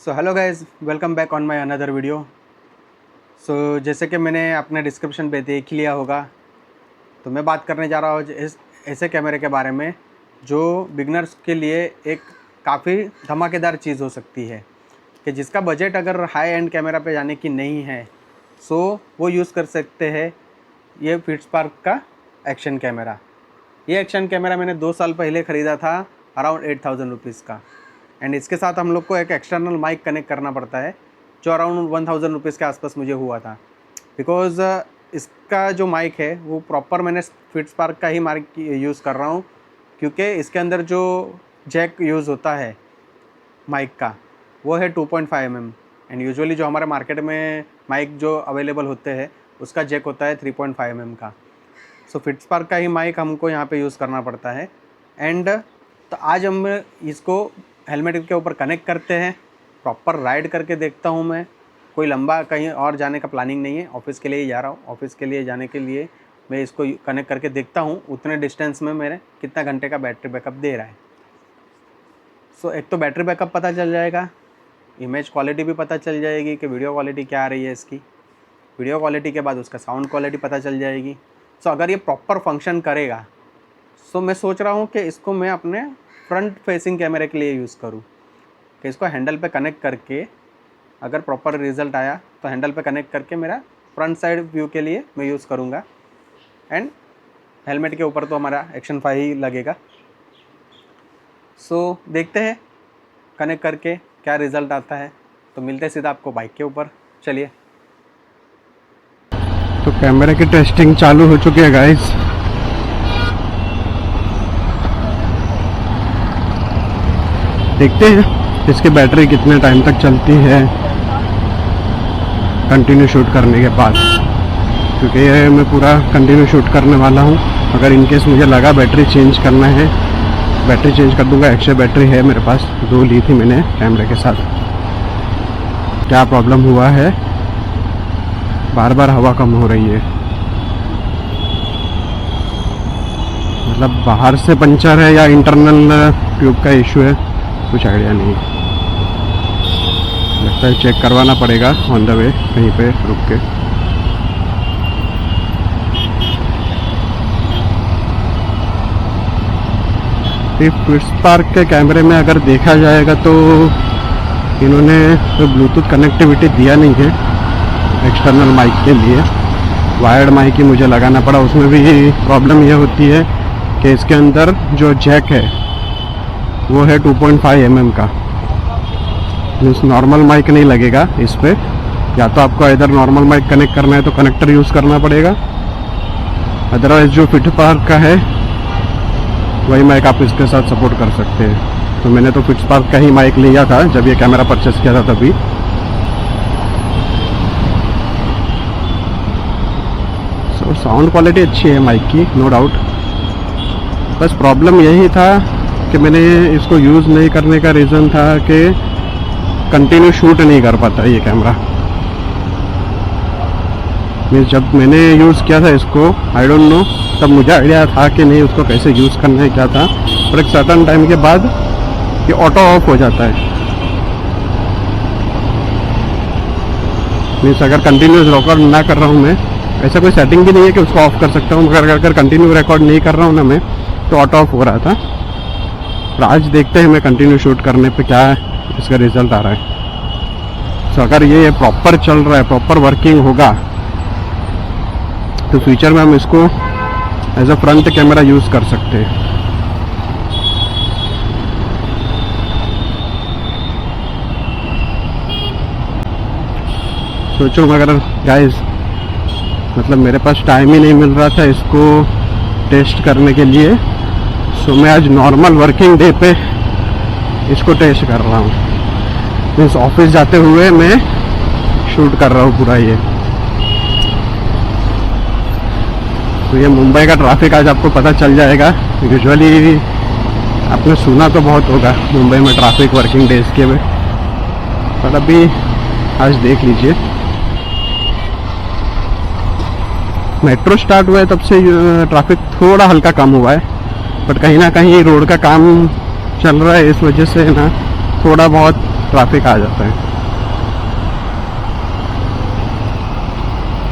So hello guys, welcome back on my another video. So जैसे कि मैंने अपने डिस्क्रिप्शन पे देख लिया होगा, तो मैं बात करने जा रहा हूँ इस ऐसे कैमरे के बारे में जो बिगनर्स के लिए एक काफ़ी धमाकेदार चीज़ हो सकती है कि जिसका बजट अगर हाई एंड कैमरा पे जाने की नहीं है सो वो यूज़ कर सकते हैं ये फिट्सपार्क का एक्शन कैमरा। ये एक्शन कैमरा मैंने 2 साल पहले ख़रीदा था अराउंड 8000 रुपीज़ का। एंड इसके साथ हम लोग को एक एक्सटर्नल माइक कनेक्ट करना पड़ता है जो अराउंड 1000 रुपीज़ के आसपास मुझे हुआ था। बिकॉज़ इसका जो माइक है वो प्रॉपर मैंने फिट्सपार्क का ही माइक यूज़ कर रहा हूँ, क्योंकि इसके अंदर जो जैक यूज़ होता है माइक का वो है 2.5 mm। एंड यूजुअली जो हमारे मार्केट में माइक जो अवेलेबल होते हैं उसका जैक होता है 3.5 mm का। सो फिट्सपार्क का ही माइक हमको यहाँ पे यूज़ करना पड़ता है। एंड तो आज हम इसको हेलमेट के ऊपर कनेक्ट करते हैं, प्रॉपर राइड करके देखता हूँ। मैं कोई लंबा कहीं और जाने का प्लानिंग नहीं है, ऑफिस के लिए ही जा रहा हूँ। ऑफिस के लिए जाने के लिए मैं इसको कनेक्ट करके देखता हूँ उतने डिस्टेंस में मेरे कितना घंटे का बैटरी बैकअप दे रहा है। सो एक तो बैटरी बैकअप पता चल जाएगा, इमेज क्वालिटी भी पता चल जाएगी कि वीडियो क्वालिटी क्या आ रही है इसकी। वीडियो क्वालिटी के बाद उसका साउंड क्वालिटी पता चल जाएगी। सो अगर ये प्रॉपर फंक्शन करेगा सो मैं सोच रहा हूँ कि इसको मैं अपने फ्रंट फेसिंग कैमरे के लिए यूज़ करूँ, कि इसको हैंडल पे कनेक्ट करके अगर प्रॉपर रिज़ल्ट आया तो हैंडल पे कनेक्ट करके मेरा फ्रंट साइड व्यू के लिए मैं यूज़ करूँगा। एंड हेलमेट के ऊपर तो हमारा एक्शन 5 ही लगेगा। सो देखते हैं कनेक्ट करके क्या रिज़ल्ट आता है। तो मिलते हैं सीधा आपको बाइक के ऊपर, चलिए। तो कैमरे की टेस्टिंग चालू हो चुकी है गाइस। देखते हैं इसकी बैटरी कितने टाइम तक चलती है कंटिन्यू शूट करने के बाद, क्योंकि ये मैं पूरा कंटिन्यू शूट करने वाला हूँ। अगर इनकेस मुझे लगा बैटरी चेंज करना है, बैटरी चेंज कर दूंगा। एक्स्ट्रा बैटरी है मेरे पास, 2 ली थी मैंने कैमरे के साथ। क्या प्रॉब्लम हुआ है, बार बार हवा कम हो रही है, मतलब बाहर से पंचर है या इंटरनल ट्यूब का इशू है, कुछ आइडिया नहीं। लगता है चेक करवाना पड़ेगा ऑन द वे, कहीं पे रुक के। फिट्सपार्क के कैमरे में अगर देखा जाएगा तो इन्होंने तो ब्लूटूथ कनेक्टिविटी दिया नहीं है एक्सटर्नल माइक के लिए। वायर्ड माइक ही मुझे लगाना पड़ा। उसमें भी प्रॉब्लम यह होती है कि इसके अंदर जो जैक है वो है 2.5 mm का, मीन्स नॉर्मल माइक नहीं लगेगा इस पर। या तो आपको इधर नॉर्मल माइक कनेक्ट करना है तो कनेक्टर यूज़ करना पड़ेगा, अदरवाइज जो फिट्सपार्क का है वही माइक आप इसके साथ सपोर्ट कर सकते हैं। तो मैंने तो फिट्सपार्क का ही माइक लिया था जब ये कैमरा परचेस किया था तभी। सो साउंड क्वालिटी अच्छी है माइक की, नो डाउट। बस प्रॉब्लम यही था कि मैंने इसको यूज़ नहीं करने का रीज़न था कि कंटिन्यू शूट नहीं कर पाता ये कैमरा। मीन्स जब मैंने यूज़ किया था इसको, आई डोंट नो तब मुझे आइडिया था कि नहीं उसको कैसे यूज़ करना है क्या था, पर एक सर्टन टाइम के बाद ये ऑटो ऑफ हो जाता है। मीन्स अगर कंटिन्यूस रिकॉर्ड ना कर रहा हूँ मैं, ऐसा कोई सेटिंग भी नहीं है कि उसको ऑफ कर सकता हूँ, मगर अगर कंटिन्यू रिकॉर्ड नहीं कर रहा हूँ ना मैं तो ऑटो ऑफ हो रहा था। पर आज देखते हैं मैं कंटिन्यू शूट करने पे क्या इसका रिजल्ट आ रहा है। सो अगर ये प्रॉपर चल रहा है, प्रॉपर वर्किंग होगा, तो फ्यूचर में हम इसको as a front camera use कर सकते हैं। सोचो मगर गाइस, मतलब मेरे पास टाइम ही नहीं मिल रहा था इसको टेस्ट करने के लिए। सो मैं आज नॉर्मल वर्किंग डे पे इसको टेस्ट कर रहा हूँ। मीन्स ऑफिस जाते हुए मैं शूट कर रहा हूँ पूरा ये। तो ये मुंबई का ट्रैफिक आज आपको पता चल जाएगा। यूजुअली आपने सुना तो बहुत होगा मुंबई में ट्रैफिक वर्किंग डेज के में, पर अभी आज देख लीजिए। मेट्रो स्टार्ट हुआ है तब से ट्रैफिक थोड़ा हल्का कम हुआ है, बट कहीं ना कहीं रोड का काम चल रहा है, इस वजह से ना थोड़ा बहुत ट्रैफिक आ जाता है।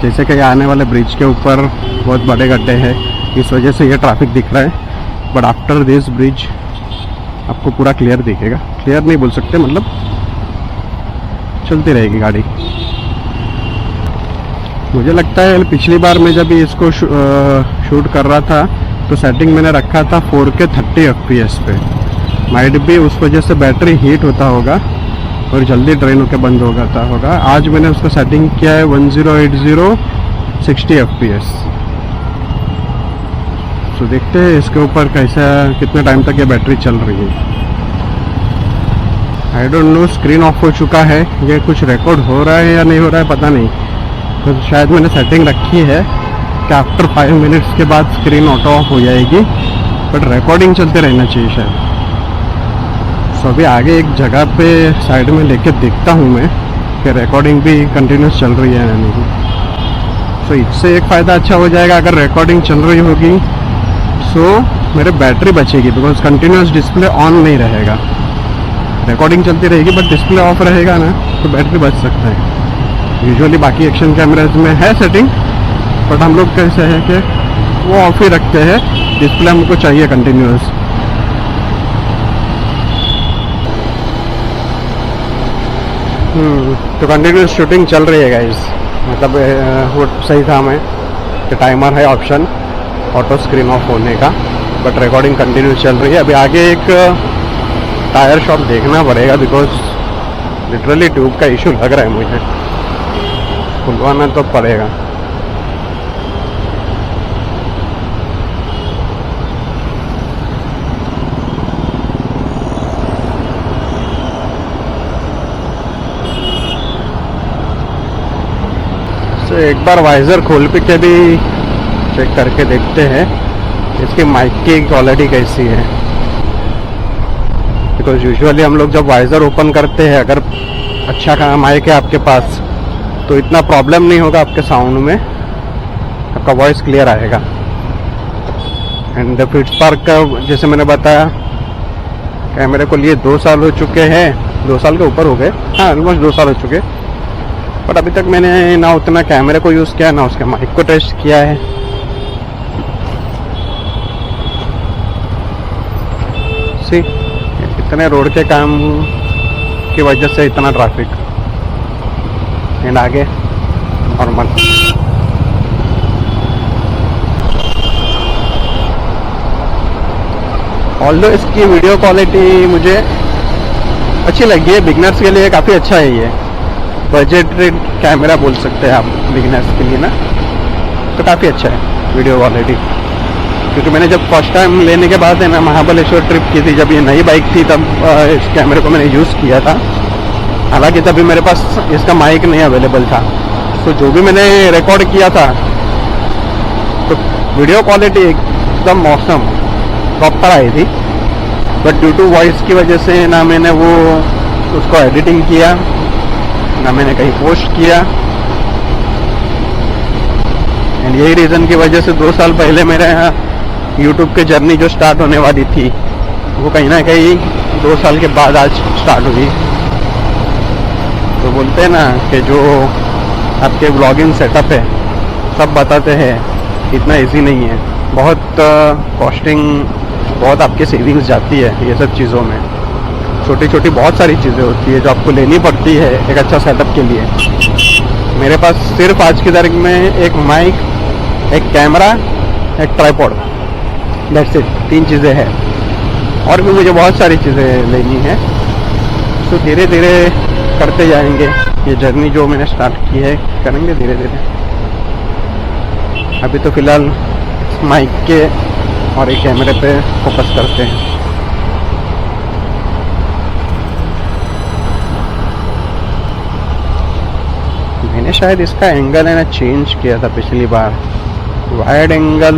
जैसे कि आने वाले ब्रिज के ऊपर बहुत बड़े गड्ढे हैं, इस वजह से ये ट्रैफिक दिख रहा है। बट आफ्टर दिस ब्रिज आपको पूरा क्लियर दिखेगा। क्लियर नहीं बोल सकते, मतलब चलती रहेगी गाड़ी। मुझे लगता है पिछली बार मैं जब इसको शूट कर रहा था तो सेटिंग मैंने रखा था 4K 30 FPS पे। माइट भी उस वजह से बैटरी हीट होता होगा और जल्दी ड्रेन होकर बंद हो जाता होगा। आज मैंने उसको सेटिंग किया है 1080 60 FPS। तो देखते हैं इसके ऊपर कैसा कितने टाइम तक ये बैटरी चल रही है। I don't know screen of हो चुका है, ये कुछ रिकॉर्ड हो रहा है या नहीं हो रहा है पता नहीं। तो शायद मैंने सेटिंग रखी है कि आफ्टर 5 मिनट्स के बाद स्क्रीन ऑटो ऑफ हो जाएगी, बट रिकॉर्डिंग चलते रहना चाहिए शायद। सो अभी आगे एक जगह पे साइड में लेके देखता हूँ मैं कि रिकॉर्डिंग भी कंटिन्यूस चल रही है या नहीं। सो इससे एक फ़ायदा अच्छा हो जाएगा, अगर रिकॉर्डिंग चल रही होगी सो मेरे बैटरी बचेगी, बिकॉज कंटिन्यूस डिस्प्ले ऑन नहीं रहेगा। रिकॉर्डिंग चलती रहेगी बट डिस्प्ले ऑफ रहेगा ना, तो बैटरी बच सकता है। यूजुअली बाकी एक्शन कैमराज में है सेटिंग, बट हम लोग कैसे है कि वो ऑफ ही रखते हैं, डिस्प्ले हमको चाहिए कंटिन्यूस। तो कंटिन्यूस शूटिंग चल रही है गाइस, मतलब वो सही था मैं कि टाइमर है ऑप्शन ऑटो स्क्रीन ऑफ होने का, बट रिकॉर्डिंग कंटिन्यूस चल रही है। अभी आगे एक टायर शॉप देखना पड़ेगा, बिकॉज लिटरली ट्यूब का इशू लग रहा है मुझे, खुलवाना तो पड़ेगा। तो एक बार वाइजर खोल के भी चेक करके देखते हैं इसकी माइक की क्वालिटी कैसी है, बिकॉज यूजुअली हम लोग जब वाइजर ओपन करते हैं, अगर अच्छा माइक है आपके पास तो इतना प्रॉब्लम नहीं होगा आपके साउंड में, आपका वॉइस क्लियर आएगा। एंड फिट्सपार्क का जैसे मैंने बताया कैमरे को लिए 2 साल हो चुके हैं, 2 साल के ऊपर हो गए, हाँ ऑलमोस्ट 2 साल हो चुके, बट अभी तक मैंने ना उतना कैमरे को यूज़ किया ना उसके माइक को टेस्ट किया है। सी इतने रोड के काम की वजह से इतना ट्रैफिक, एंड आगे नॉर्मल। ऑल्दो इसकी वीडियो क्वालिटी मुझे अच्छी लगी है, बिगनर्स के लिए काफ़ी अच्छा है ये। बजटेड कैमरा बोल सकते हैं आप बिगनर्स के लिए ना, तो काफ़ी अच्छा है वीडियो क्वालिटी। क्योंकि मैंने जब फर्स्ट टाइम लेने के बाद है ना महाबलेश्वर ट्रिप की थी, जब ये नई बाइक थी, तब इस कैमरे को मैंने यूज़ किया था। हालांकि तभी मेरे पास इसका माइक नहीं अवेलेबल था, तो जो भी मैंने रिकॉर्ड किया था तो वीडियो क्वालिटी एकदम मौसम प्रॉपर आई थी। बट ड्यू टू वॉइस की वजह से ना मैंने वो उसको एडिटिंग किया, ना मैंने कहीं पोस्ट किया, एंड यही रीज़न की वजह से 2 साल पहले मेरे यहाँ यूट्यूब की जर्नी जो स्टार्ट होने वाली थी वो कहीं ना कहीं 2 साल के बाद आज स्टार्ट हुई। तो बोलते हैं ना कि जो आपके ब्लॉगिंग सेटअप है सब बताते हैं, इतना इजी नहीं है, बहुत कॉस्टिंग, बहुत आपके सेविंग्स जाती है ये सब चीज़ों में। छोटी छोटी बहुत सारी चीज़ें होती है जो आपको लेनी पड़ती है एक अच्छा सेटअप के लिए। मेरे पास सिर्फ आज की तारीख में एक माइक, एक कैमरा, एक ट्राइपॉड, दैट्स इट, 3 चीज़ें हैं। और भी मुझे बहुत सारी चीज़ें लेनी है, तो धीरे धीरे करते जाएंगे। ये जर्नी जो मैंने स्टार्ट की है करेंगे धीरे धीरे। अभी तो फ़िलहाल माइक के और एक कैमरे पे फोकस करते हैं। मैंने शायद इसका एंगल है ना चेंज किया था पिछली बार, वाइड एंगल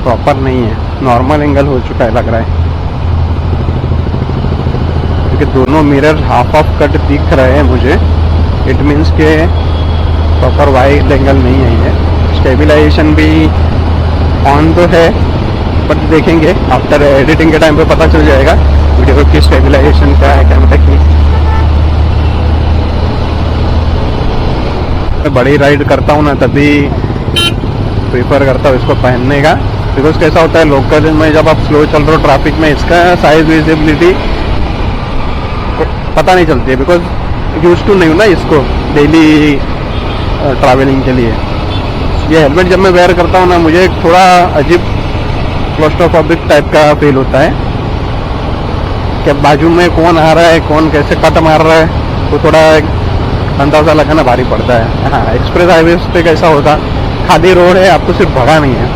प्रॉपर नहीं है, नॉर्मल एंगल हो चुका है लग रहा है, क्योंकि दोनों मिरर हाफ ऑफ कट दिख रहे हैं मुझे। इट मीन्स के प्रॉपर वाइड एंगल नहीं है ये। स्टेबलाइजेशन भी ऑन तो है, बट देखेंगे आफ्टर एडिटिंग के टाइम पे पता चल जाएगा वीडियो की स्टेबलाइजेशन क्या है कैमरे की। मैं बड़ी राइड करता हूँ ना तभी प्रीफर करता हूँ इसको पहनने का। बिकॉज कैसा होता है लोकल में जब आप स्लो चल रहे हो ट्रैफिक में, इसका साइज विजिबिलिटी पता नहीं चलती है, बिकॉज यूज टू नहीं हूँ ना इसको डेली ट्रैवलिंग के लिए। ये हेलमेट जब मैं वेयर करता हूँ ना, मुझे एक थोड़ा अजीब क्लॉस्ट्रोफोबिक टाइप का फील होता है कि बाजू में कौन आ रहा है, कौन कैसे कट मार रहा है, तो थोड़ा अंदाज़ा लगाना भारी पड़ता है। हाँ, एक्सप्रेस हाईवे पे कैसा होता, खाली रोड है, आपको सिर्फ भगा नहीं है,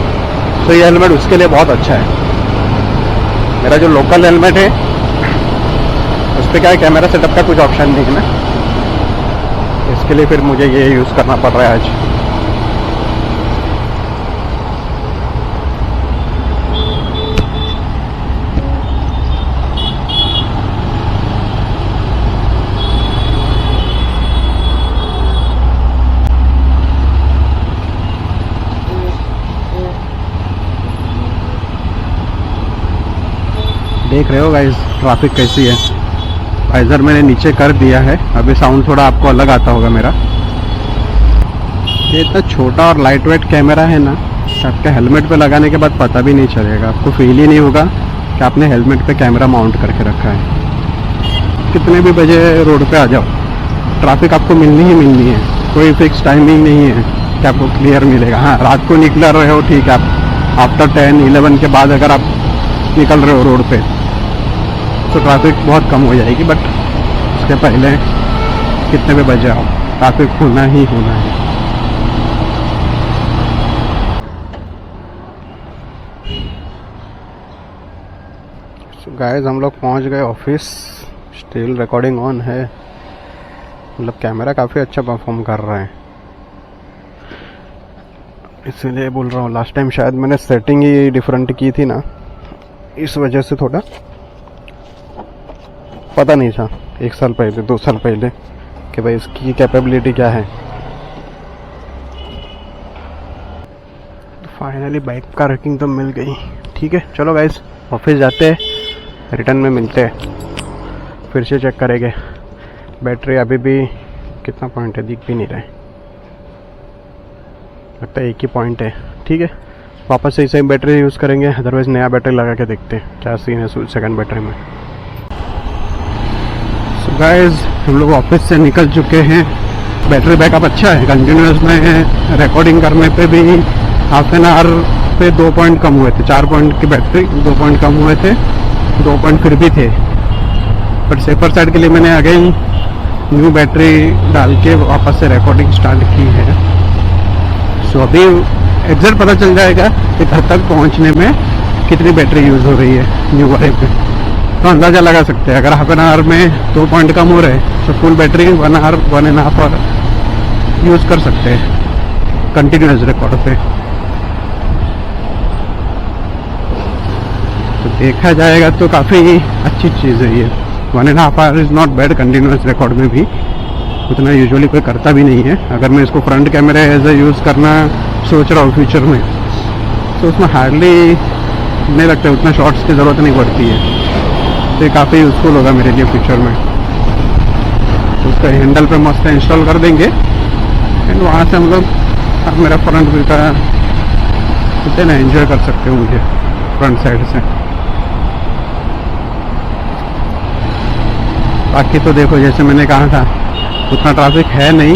तो ये हेलमेट उसके लिए बहुत अच्छा है। मेरा जो लोकल हेलमेट है उस पर क्या है, कैमरा सेटअप का कुछ ऑप्शन नहीं है ना, इसके लिए फिर मुझे ये यूज़ करना पड़ रहा है आज। देख रहे हो गाइस ट्रैफिक कैसी है। वाइजर मैंने नीचे कर दिया है, अभी साउंड थोड़ा आपको अलग आता होगा मेरा। ये इतना छोटा और लाइट वेट कैमरा है ना, आपके हेलमेट पे लगाने के बाद पता भी नहीं चलेगा, आपको फील ही नहीं होगा कि आपने हेलमेट पे कैमरा माउंट करके रखा है। कितने भी बजे रोड पे आ जाओ, ट्रैफिक आपको मिलनी ही मिलनी है, कोई फिक्स टाइमिंग नहीं है कि आपको क्लियर मिलेगा। हाँ, रात को निकल रहे हो ठीक है, आप आफ्टर 10-11 के बाद अगर आप निकल रहे हो रोड पे तो ट्रैफिक बहुत कम हो जाएगी, बट उसके पहले कितने भी बजे आओ ट्रैफिक होना ही होना है। सो गाइस हम लोग पहुंच गए ऑफिस, स्टिल रिकॉर्डिंग ऑन है, मतलब कैमरा काफ़ी अच्छा परफॉर्म कर रहा है, इसीलिए बोल रहा हूँ। लास्ट टाइम शायद मैंने सेटिंग ही डिफरेंट की थी ना, इस वजह से थोड़ा पता नहीं था 1 साल पहले 2 साल पहले कि भाई इसकी कैपेबिलिटी क्या है। तो फाइनली बाइक का रैकिंग तो मिल गई, ठीक है। चलो गाइस ऑफिस जाते हैं, रिटर्न में मिलते हैं, फिर से चेक करेंगे। बैटरी अभी भी कितना पॉइंट है दिख भी नहीं रहा है, लगता है 1 ही पॉइंट है, ठीक है। वापस से सेम बैटरी यूज़ करेंगे, अदरवाइज़ नया बैटरी लगा के देखते हैं क्या सीन है सेकंड बैटरी में। सो गाइस हम लोग ऑफिस से निकल चुके हैं, बैटरी बैकअप अच्छा है, कंटिन्यूस में रिकॉर्डिंग करने पे भी हाफ एन आवर पे 2 पॉइंट कम हुए थे, 4 पॉइंट की बैटरी 2 पॉइंट कम हुए थे, 2 पॉइंट फिर भी थे, बट सेफर साइड के लिए मैंने अगेन न्यू बैटरी डाल के वापस से रिकॉर्डिंग स्टार्ट की है। सो अभी एग्जैक्ट पता चल जाएगा कि घर तक पहुंचने में कितनी बैटरी यूज़ हो रही है न्यू वाले पे, तो अंदाज़ा लगा सकते हैं। अगर हाफ एन आवर में 2 पॉइंट कम हो रहे हैं तो full battery 1 hour 1.5 hour use कर सकते हैं कंटिन्यूस रिकॉर्ड पे। तो देखा जाएगा तो काफ़ी अच्छी चीज़ है ये, 1.5 our is not bad continuous record में भी, उतना यूजुअली कोई करता भी नहीं है। अगर मैं इसको फ्रंट कैमरे एज ए यूज़ करना सोच रहा हूँ फ्यूचर में, तो उसमें हार्डली नहीं लगता है उतना शॉर्ट्स की ज़रूरत नहीं पड़ती है, तो ये काफ़ी यूज़फुल होगा मेरे लिए फ्यूचर में। तो उसका हैंडल पे मस्त इंस्टॉल कर देंगे एंड वहाँ से हम लोग अब मेरा फ्रंट व्यू का कितने ना एंजॉय कर सकते हो मुझे फ्रंट साइड से। बाकी तो देखो जैसे मैंने कहा था उतना ट्रैफिक है नहीं,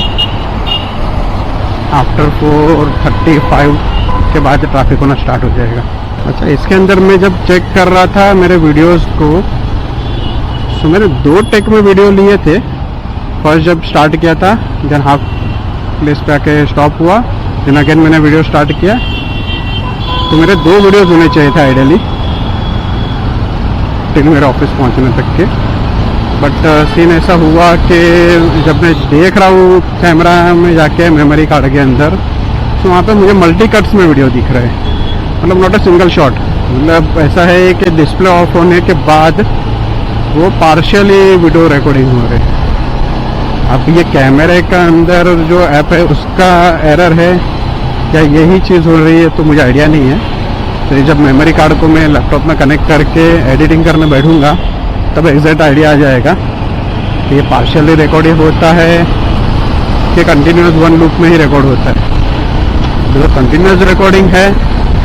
आफ्टर 4:35 के बाद ट्रैफिक होना स्टार्ट हो जाएगा। अच्छा, इसके अंदर मैं जब चेक कर रहा था मेरे वीडियोस को, तो मैंने 2 टेक में वीडियो लिए थे। फर्स्ट जब स्टार्ट किया था, देन हाफ प्लेस पे आके स्टॉप हुआ, देन अगेन मैंने वीडियो स्टार्ट किया, तो मेरे 2 वीडियोस होने चाहिए थे आइडियली टिल मेरे ऑफिस पहुंचने तक के। बट सीन ऐसा हुआ कि जब मैं देख रहा हूँ कैमरा में जाके मेमोरी कार्ड के अंदर, तो वहाँ पे मुझे मल्टी कट्स में वीडियो दिख रहा है, मतलब नॉट अ सिंगल शॉट। मतलब ऐसा है कि डिस्प्ले ऑफ होने के बाद वो पार्शियली वीडियो रिकॉर्डिंग हो रहे है। अब ये कैमरे का अंदर जो ऐप है उसका एरर है क्या यही चीज़ हो रही है, तो मुझे आइडिया नहीं है। तो जब मेमोरी कार्ड को मैं लैपटॉप में कनेक्ट करके एडिटिंग करने बैठूँगा तब एग्जैक्ट आइडिया आ जाएगा कि ये पार्शियली रिकॉर्डिंग होता है कि कंटिन्यूस वन लूप में ही रिकॉर्ड होता है। जो कंटिन्यूस रिकॉर्डिंग है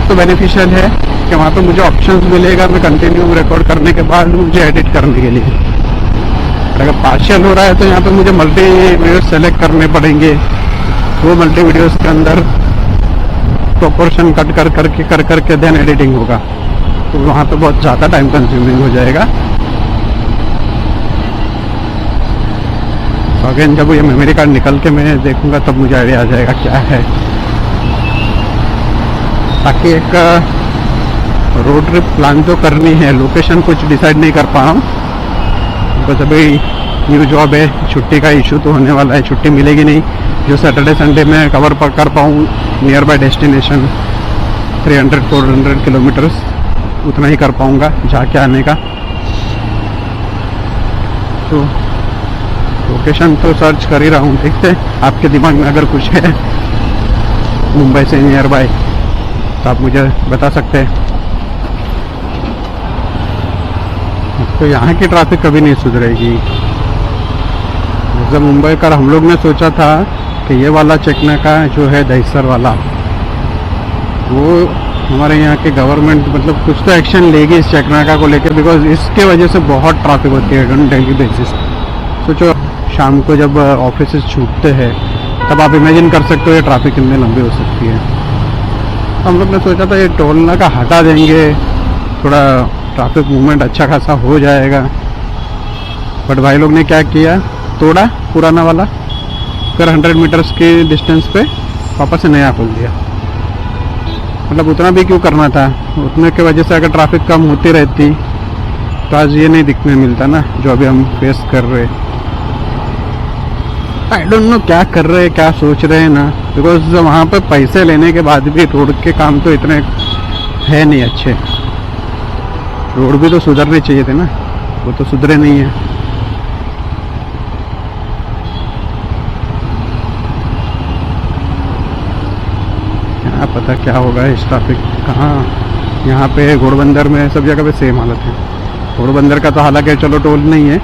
तो बेनिफिशियल है कि वहाँ पे मुझे ऑप्शंस मिलेगा मैं कंटिन्यू रिकॉर्ड करने के बाद मुझे एडिट करने के लिए। अगर पार्शियल हो रहा है तो यहाँ पे मुझे मल्टी वीडियो सेलेक्ट करने पड़ेंगे, वो मल्टी वीडियोस के अंदर प्रोपोर्शन कट कर करके देन एडिटिंग होगा, तो वहाँ पे बहुत ज़्यादा टाइम कंज्यूमिंग हो जाएगा। तो अगेन जब ये मेमोरी कार्ड निकल के मैं देखूंगा तब मुझे आइडिया आ जाएगा क्या है। बाकी एक रोड ट्रिप प्लान तो करनी है, लोकेशन कुछ डिसाइड नहीं कर पा रहा हूँ बिकॉज अभी न्यू जॉब है, छुट्टी का इशू तो होने वाला है, छुट्टी मिलेगी नहीं जो सैटरडे संडे में कवर कर पाऊँ नियर बाय डेस्टिनेशन 300-400 किलोमीटर्स, उतना ही कर पाऊँगा जाके आने का। तो लोकेशन तो सर्च कर ही रहा हूँ, देखते आपके दिमाग में अगर कुछ है मुंबई से नियर बाय तो आप मुझे बता सकते हैं। तो यहाँ की ट्रैफिक कभी नहीं सुधरेगी। जब मुंबई का हम लोग ने सोचा था कि ये वाला चेकना का जो है दहिसर वाला, वो हमारे यहाँ के गवर्नमेंट मतलब कुछ तो एक्शन लेगी इस चेकनाका को लेकर, बिकॉज इसके वजह से बहुत ट्रैफिक होती है ऑन डेली बेसिस। सोचो शाम को जब ऑफिस छूटते हैं तब आप इमेजिन कर सकते हो ये ट्रैफिक कितनी लंबी हो सकती है। तो हम लोग ने सोचा था ये टोल नाका हटा देंगे, थोड़ा ट्रैफिक मूवमेंट अच्छा खासा हो जाएगा, बट भाई लोग ने क्या किया, तोड़ा पुराना वाला, फिर 100 मीटर्स के डिस्टेंस पे वापस से नया खोल दिया। मतलब उतना भी क्यों करना था, उतने की वजह से अगर ट्रैफिक कम होती रहती तो आज ये नहीं दिखने मिलता ना जो अभी हम फेस कर रहे। आई डोंट नो क्या कर रहे हैं, क्या सोच रहे हैं ना, बिकॉज वहाँ पे पैसे लेने के बाद भी रोड के काम तो इतने है नहीं अच्छे। रोड भी तो सुधरने चाहिए थे ना, वो तो सुधरे नहीं है। क्या पता क्या होगा इस ट्रैफिक कहाँ। यहाँ पे घोड़बंदर में सब जगह पे सेम हालत है। घोड़बंदर का तो हालांकि चलो टोल नहीं है,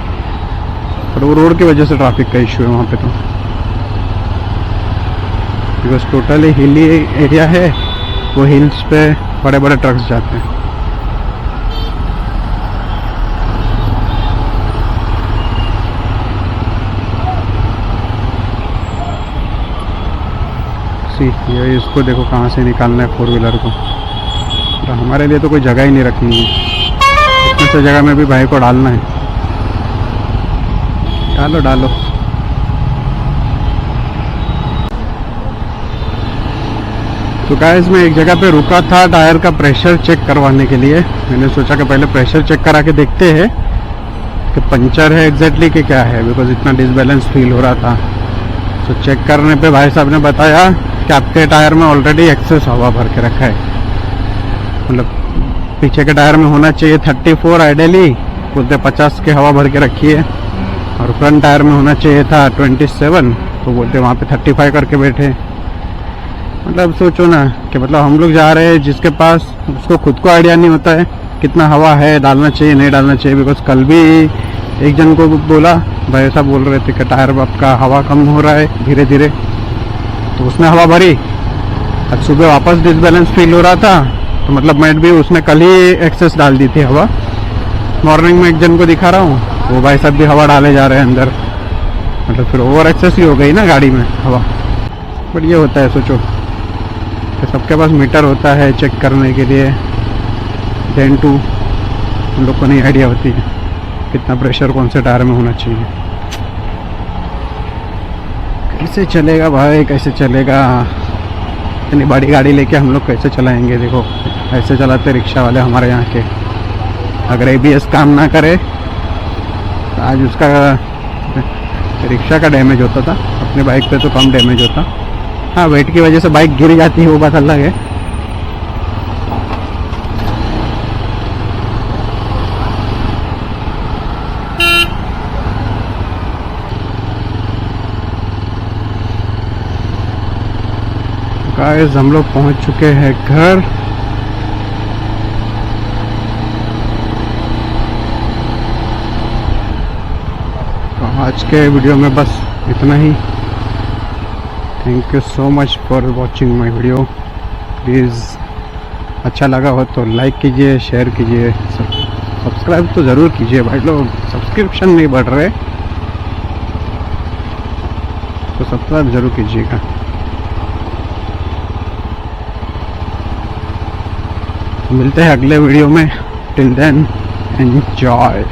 पर वो रोड की वजह से ट्रैफिक का इशू है वहाँ पे तो, बिकॉज टोटली हिली एरिया है, वो हिल्स पे बड़े बड़े ट्रक्स जाते हैं। ये इसको देखो कहाँ से निकालना है 4 व्हीलर को, तो हमारे लिए तो कोई जगह ही नहीं रखनी है, इतने से जगह में भी भाई को डालना है। डालो डालो। तो गाइस मैं एक जगह पे रुका था टायर का प्रेशर चेक करवाने के लिए। मैंने सोचा कि पहले प्रेशर चेक करा के देखते हैं कि पंचर है एग्जैक्टली कि क्या है, बिकॉज इतना डिसबैलेंस फील हो रहा था। तो चेक करने पे भाई साहब ने बताया कि आपके टायर में ऑलरेडी एक्सेस हवा भर के रखा है। मतलब पीछे के टायर में होना चाहिए 34 आइडियली, बोलते 50 के हवा भर के रखी है, और फ्रंट टायर में होना चाहिए था 27, तो बोलते वहाँ पे 35 करके बैठे। मतलब सोचो ना कि मतलब हम लोग जा रहे हैं जिसके पास उसको खुद को आइडिया नहीं होता है कितना हवा है, डालना चाहिए नहीं डालना चाहिए। बिकॉज कल भी एक जन को बोला, भाई साहब बोल रहे थे कि टायर आपका हवा कम हो रहा है धीरे धीरे, तो उसने हवा भरी। आज सुबह वापस डिसबैलेंस फील हो रहा था, तो मतलब मैं भी उसने कल ही एक्सेस डाल दी थी हवा। मॉर्निंग में एक जन को दिखा रहा हूँ, वो भाई साहब भी हवा डाले जा रहे हैं अंदर, मतलब फिर ओवर एक्सेस ही हो गई ना गाड़ी में हवा। बट ये होता है, सोचो कि सबके पास मीटर होता है चेक करने के लिए, देन टू उन लोग को नहीं आइडिया होती है कितना प्रेशर कौन से टायर में होना चाहिए। कैसे चलेगा भाई, कैसे चलेगा, इतनी बड़ी गाड़ी लेके हम लोग कैसे चलाएंगे। देखो ऐसे चलाते रिक्शा वाले हमारे यहाँ के। अगर ABS काम ना करे तो आज उसका रिक्शा का डैमेज होता था, अपने बाइक पे तो कम डैमेज होता। हाँ, वेट की वजह से बाइक गिर जाती है, वो बात अलग है। गाइस हम लोग पहुंच चुके हैं घर। तो आज के वीडियो में बस इतना ही। Thank you so much for watching my video. Please अच्छा लगा हो तो लाइक कीजिए, शेयर कीजिए, सब्सक्राइब तो ज़रूर कीजिए भाई लोग, सब्सक्रिप्शन नहीं बढ़ रहे तो सब्सक्राइब ज़रूर कीजिएगा। मिलते हैं अगले वीडियो में। Till then enjoy.